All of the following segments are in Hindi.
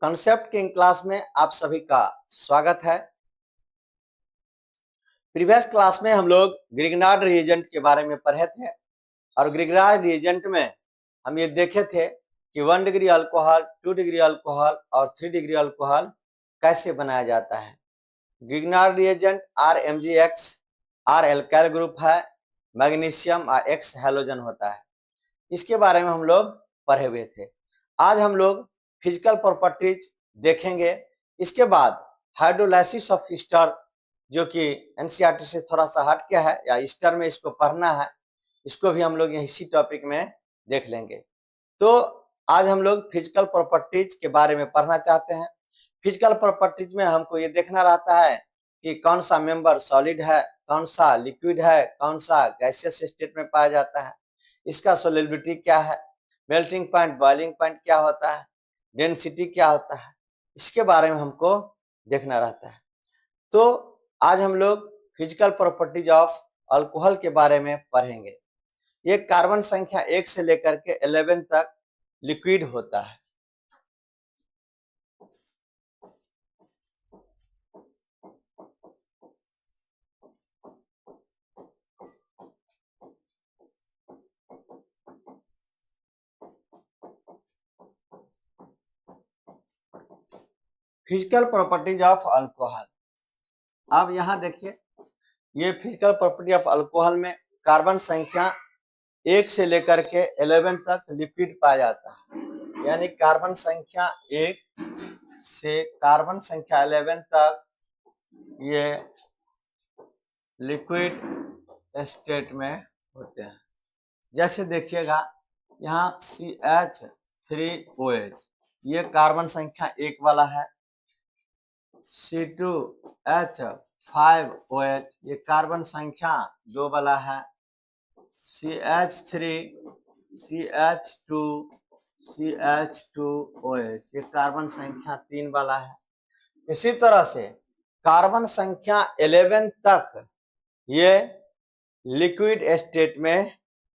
कॉन्सेप्ट किंग क्लास में आप सभी का स्वागत है। प्रीवियस क्लास में हम लोग ग्रिग्नार्ड रिएजेंट के बारे में पढ़े थे और ग्रिग्नार्ड रिएजेंट में हम ये देखे थे कि 1 डिग्री अल्कोहल, 2 डिग्री अल्कोहल और 3 डिग्री अल्कोहल कैसे बनाया जाता है। Grignard reagent RMgX, R alkyl group है, मैग्नीशियम और X हैलोजन होता है। इसके बारे में हम लोग पढ़े हुए थे। आज हम लोग फिजिकल प्रॉपर्टीज देखेंगे। इसके बाद हाइड्रोलाइसिस ऑफ ईस्टर, जो कि एनसीईआरटी से थोड़ा सा हट के है या ईस्टर में इसको पढ़ना है, इसको भी हम लोग इसी टॉपिक में देख लेंगे। तो आज हम लोग फिजिकल प्रॉपर्टीज के बारे में पढ़ना चाहते हैं। फिजिकल प्रॉपर्टीज में हमको ये देखना रहता है कि कौन सा मेंबर सॉलिड है, कौन सा लिक्विड है, कौन सा गैसियस स्टेट में पाया जाता है, इसका सोलिबिलिटी क्या है, मेल्टिंग पॉइंट, बॉइलिंग पॉइंट क्या होता है, डेंसिटी क्या होता है, इसके बारे में हमको देखना रहता है। तो आज हम लोग फिजिकल प्रॉपर्टीज ऑफ अल्कोहल के बारे में पढ़ेंगे। ये कार्बन संख्या 1 से लेकर के 11 तक लिक्विड होता है। Physical properties of alcohol. अब यहाँ देखिए, ये फिजिकल प्रॉपर्टी ऑफ अल्कोहल में कार्बन संख्या 1 से लेकर के 11 तक लिक्विड पाया जाता है। यानी कार्बन संख्या 1 से कार्बन संख्या 11 तक ये लिक्विड स्टेट में होते हैं। जैसे देखिएगा यहाँ CH3OH, ये कार्बन संख्या 1 वाला है। C2H5OH, ये कार्बन संख्या 2 वाला है। CH3CH2CH2OH, ये कार्बन संख्या 3 वाला है। इसी तरह से कार्बन संख्या 11 तक ये लिक्विड स्टेट में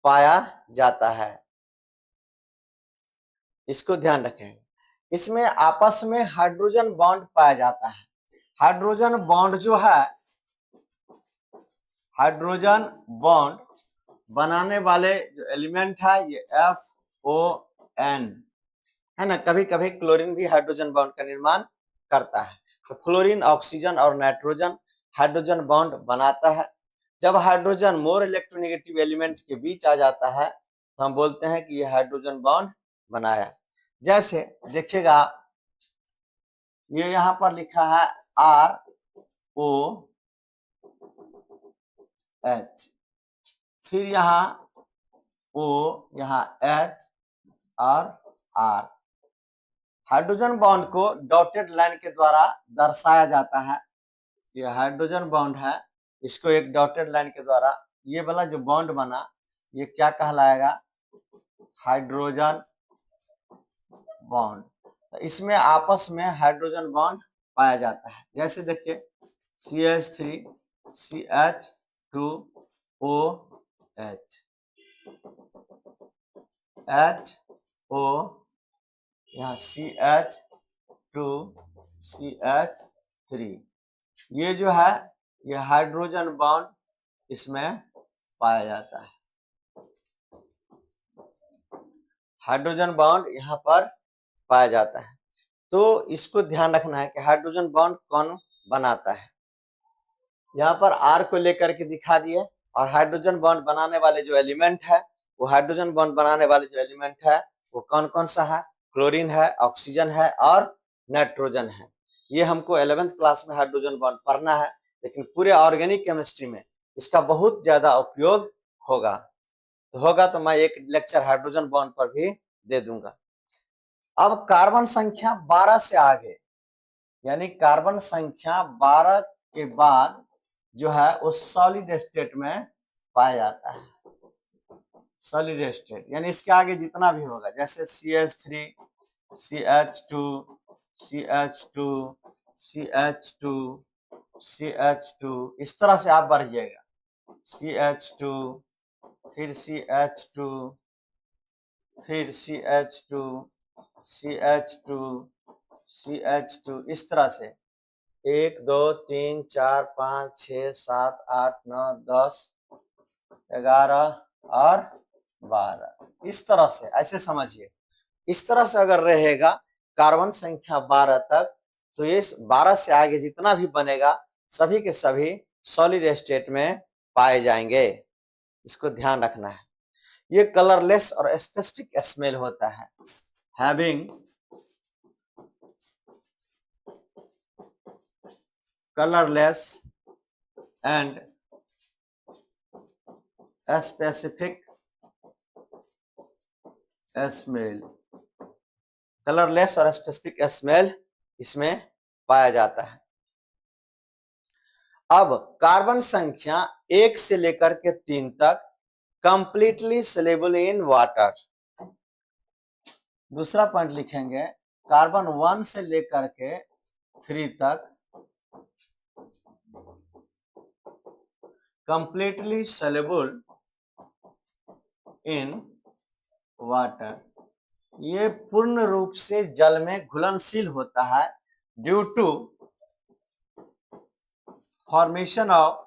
पाया जाता है। इसको ध्यान रखें। इसमें आपस में हाइड्रोजन बॉन्ड पाया जाता है। हाइड्रोजन बॉन्ड जो है, हाइड्रोजन बॉन्ड बनाने वाले जो एलिमेंट है ये FON है ना। कभी कभी क्लोरीन भी हाइड्रोजन बॉन्ड का निर्माण करता है। तो फ्लोरीन, ऑक्सीजन और नाइट्रोजन हाइड्रोजन बॉन्ड बनाता है। जब हाइड्रोजन मोर इलेक्ट्रोनेगेटिव एलिमेंट के बीच आ जाता है तो हम बोलते हैं कि ये हाइड्रोजन बॉन्ड बनाया। जैसे देखिएगा, ये यहाँ पर लिखा है ROH, फिर यहाँ O, यहाँ H और R। हाइड्रोजन बॉन्ड को डॉटेड लाइन के द्वारा दर्शाया जाता है। ये हाइड्रोजन बॉन्ड है, इसको एक डॉटेड लाइन के द्वारा, ये वाला जो बॉन्ड बना ये क्या कहलाएगा? Hydrogen bond. तो इसमें आपस में हाइड्रोजन बॉन्ड पाया जाता है। जैसे देखिए CH3 CH2OH, HO, यहाँ CH2 CH3, ये जो है ये हाइड्रोजन बॉन्ड इसमें पाया जाता है। हाइड्रोजन बॉन्ड यहाँ पर पाया जाता है। तो इसको ध्यान रखना है कि हाइड्रोजन बॉन्ड कौन बनाता है। यहाँ पर R को लेकर के दिखा दिए, और हाइड्रोजन बॉन्ड बनाने वाले जो एलिमेंट है, वो हाइड्रोजन बॉन्ड बनाने वाले जो एलिमेंट है वो कौन कौन सा है? क्लोरीन है, ऑक्सीजन है और नाइट्रोजन है। ये हमको 11th क्लास में हाइड्रोजन बॉन्ड पढ़ना है, लेकिन पूरे ऑर्गेनिक केमिस्ट्री में इसका बहुत ज्यादा उपयोग होगा। तो मैं एक लेक्चर हाइड्रोजन बॉन्ड पर भी दे दूंगा। अब कार्बन संख्या 12 से आगे, यानी कार्बन संख्या 12 के बाद जो है वो सॉलिड स्टेट में पाया जाता है। सॉलिड स्टेट यानी इसके आगे जितना भी होगा, जैसे CH3 CH2 CH2 CH2 CH2, इस तरह से आप बढ़ जाएगा। CH2, फिर CH2, फिर CH2 CH2 CH2 इस तरह से 1 2 3 4 5 6 7 8 9 10 11 और 12 इस तरह से, ऐसे समझिए। इस तरह से अगर रहेगा कार्बन संख्या 12 तक, तो ये 12 से आगे जितना भी बनेगा सभी के सभी सॉलिड स्टेट में पाए जाएंगे। इसको ध्यान रखना है। ये कलरलेस और स्पेसिफिक स्मेल होता है। Having colourless and specific smell, colourless और स्पेसिफिक स्मेल इसमें पाया जाता है। अब कार्बन संख्या 1 से लेकर के 3 तक कंप्लीटली सोल्यूबल इन वाटर। दूसरा पॉइंट लिखेंगे, कार्बन 1 से लेकर के 3 तक कंप्लीटली सोल्यूबल इन वाटर। ये पूर्ण रूप से जल में घुलनशील होता है due to formation of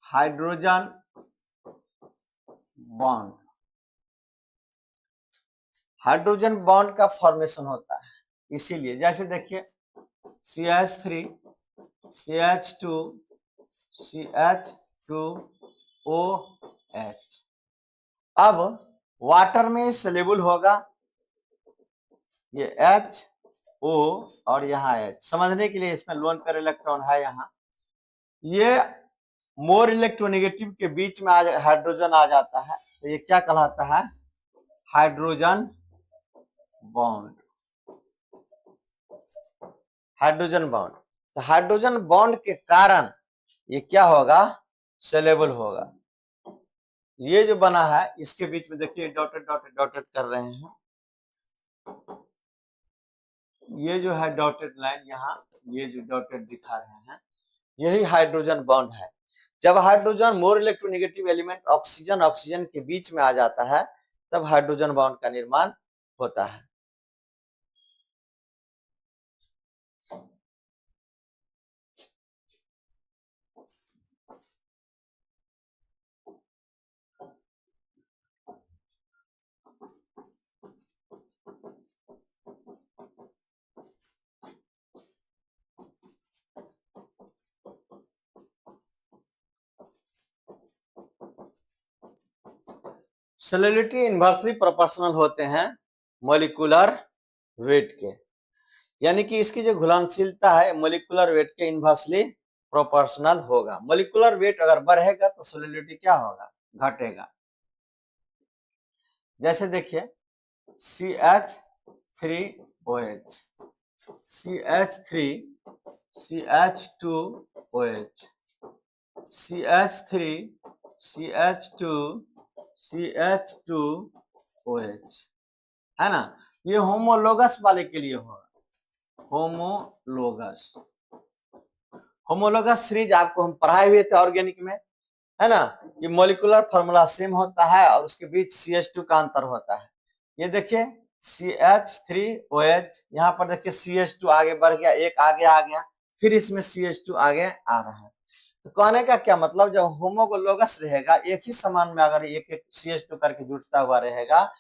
hydrogen bond. Hydrogen bond का फॉर्मेशन होता है, इसीलिए जैसे देखिए CH3 CH2 CH2OH। अब वाटर में सोल्यूबल होगा ये HO और यहाँ H। समझने के लिए इसमें लोन पेयर इलेक्ट्रॉन है यहाँ, ये मोर इलेक्ट्रोनेगेटिव के बीच में हाइड्रोजन आ जाता है, तो ये क्या कहलाता है? Hydrogen bond. हाइड्रोजन बॉन्ड, तो हाइड्रोजन बॉन्ड के कारण ये क्या होगा? सोल्यूबल होगा। ये जो बना है इसके बीच में देखिए डॉटेड डॉटेड डॉटेड कर रहे हैं, ये जो है डॉटेड लाइन यहाँ, ये जो डॉटेड दिखा रहे हैं यही हाइड्रोजन बॉन्ड है। जब hydrogen more electronegative element oxygen oxygen के बीच में आ जाता है तब हाइड्रोजन बॉन्ड का निर्माण होता है। सोलिडिटी इन्वर्सली प्रोपोर्शनल होते हैं मॉलिक्यूलर वेट के, यानी कि इसकी जो घुलनशीलता है मॉलिक्यूलर वेट के इन्वर्सली प्रोपोर्शनल होगा। मॉलिक्यूलर वेट अगर बढ़ेगा तो सोलिडिटी क्या होगा? घटेगा। जैसे देखिए CH3OH CH3 CH2OH CH3 CH2 CH2OH है ना, ये होमोलोगस वाले के लिए होगा। होमोलोगस, होमोलोगस सीरीज आपको हम पढ़ाए हुए थे ऑर्गेनिक में, है ना, कि मॉलिक्यूलर फार्मूला सेम होता है और उसके बीच CH2 का अंतर होता है। ये देखिए CH3OH, यहाँ पर देखिए CH2 आगे बढ़ गया, एक आगे आ गया, फिर इसमें CH2 आगे आ रहा है। तो कहने का क्या मतलब, जब होमोलोगस रहेगा एक ही समान में अगर एक एक CH2 करके जुड़ता हुआ रहेगा,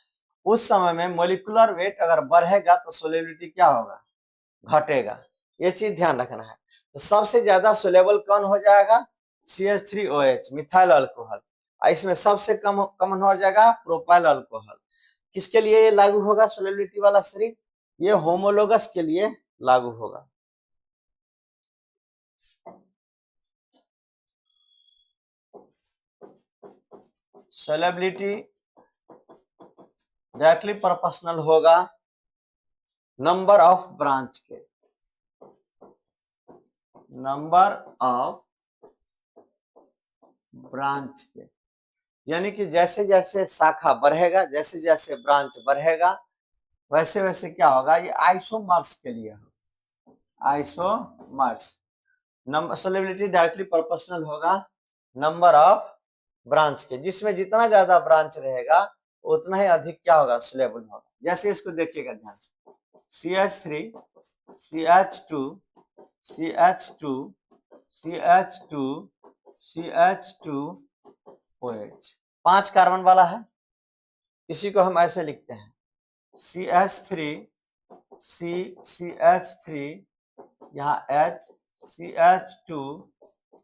उस समय में मॉलिक्यूलर वेट अगर बढ़ेगा तो सोल्यूबिलिटी क्या होगा? घटेगा। ये चीज ध्यान रखना है। तो सबसे ज्यादा सोलेबल कौन हो जाएगा? CH3OH methyl alcohol. इसमें सबसे कम कॉमन हो जाएगा प्रोपाइल अल्कोहल। किसके लिए ये लागू होगा सोलेबिलिटी वाला सीरीज? ये होमोलोगस के लिए लागू होगा। सोलेबिलिटी डायरेक्टली प्रोपोर्शनल होगा नंबर ऑफ ब्रांच के, नंबर ऑफ ब्रांच के, यानी कि जैसे जैसे शाखा बढ़ेगा, जैसे जैसे ब्रांच बढ़ेगा, वैसे वैसे क्या होगा? ये आइसोमर्स के लिए, isomers. Number solubility directly proportional होगा नंबर ऑफ ब्रांच के, जिसमें जितना ज्यादा ब्रांच रहेगा उतना ही अधिक क्या होगा, सोलेबल होगा। जैसे इसको देखिएगा ध्यान से, CH3 CH2 CH2 CH2 CH2OH, 5 carbon वाला है। इसी को हम ऐसे लिखते हैं CH3 CH3, यहाँ H, CH2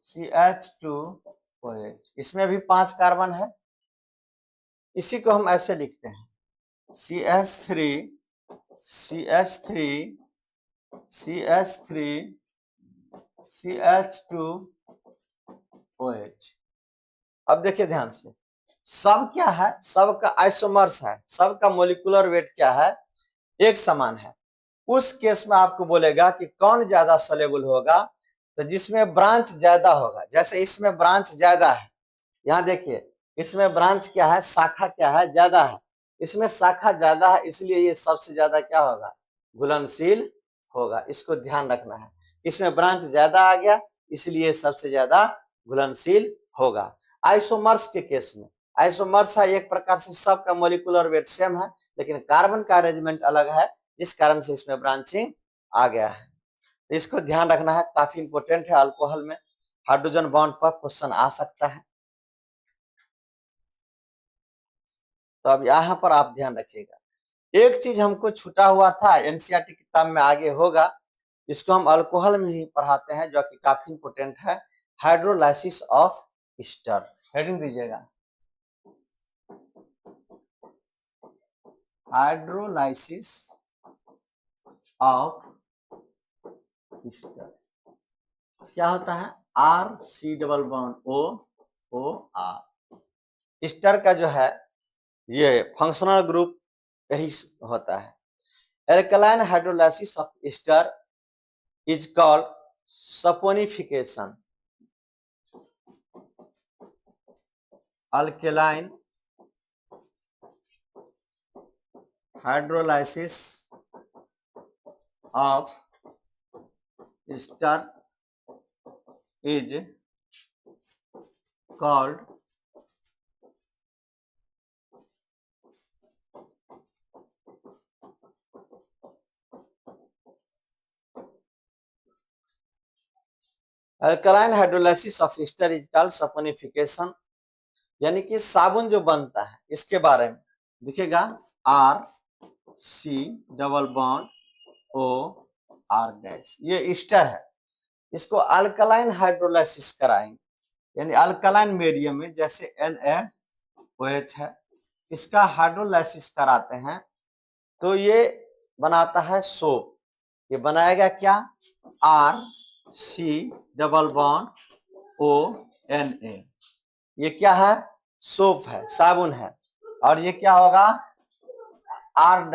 CH2OH, इसमें भी 5 कार्बन है। इसी को हम ऐसे लिखते हैं CH3 CH3 CH3 CH2OH। अब देखिए ध्यान से, सब क्या है, सबका आइसोमर्स है, सबका मोलिकुलर वेट क्या है, एक समान है। उस केस में आपको बोलेगा कि कौन ज्यादा सोलेबल होगा, तो जिसमें ब्रांच ज्यादा होगा। जैसे इसमें ब्रांच ज्यादा है, यहाँ देखिए इसमें ब्रांच क्या है, शाखा क्या है, ज्यादा है। इसमें शाखा ज्यादा है, इसलिए ये सबसे ज्यादा क्या होगा, घुलनशील होगा। इसको ध्यान रखना है, इसमें ब्रांच ज्यादा आ गया इसलिए सबसे ज्यादा घुलनशील होगा। आइसोमर्स के केस में, आइसोमर्स है एक प्रकार से सबका मोलिकुलर वेट सेम है, लेकिन कार्बन का अरेंजमेंट अलग है, जिस कारण से इसमें ब्रांचिंग आ गया है। तो इसको ध्यान रखना है, काफी इंपॉर्टेंट है। अल्कोहल में हाइड्रोजन बॉन्ड पर क्वेश्चन आ सकता है, तो अब यहाँ पर आप ध्यान रखिएगा। एक चीज हमको छूटा हुआ था, एनसीईआरटी किताब में आगे होगा, इसको हम अल्कोहल में ही पढ़ाते हैं, जो कि काफी इंपॉर्टेंट है, हाइड्रोलाइसिस ऑफ ईस्टर। हेडिंग दीजिएगा, हाइड्रोलाइसिस ऑफ ईस्टर। क्या होता है, RC double bond OOR। Easter का जो है ये फंक्शनल ग्रुप यही होता है। Alkaline hydrolysis of Easter is called saponification. Alkaline hydrolysis of Easter is called alkaline hydrolysis of Easter is called saponification, यानी कि साबुन जो बनता है इसके बारे में दिखेगा, RC डबल बॉन्ड OR-, ये ईस्टर है। इसको अल्कलाइन हाइड्रोलाइसिस कराएंगे, यानी अल्कलाइन मीडियम में, जैसे NaOH है, इसका हाइड्रोलाइसिस कराते हैं तो ये बनाता है सोप। ये बनाएगा क्या, RC डबल बॉन्ड ONA, ये क्या है, सोप है, साबुन है। और ये क्या होगा, R-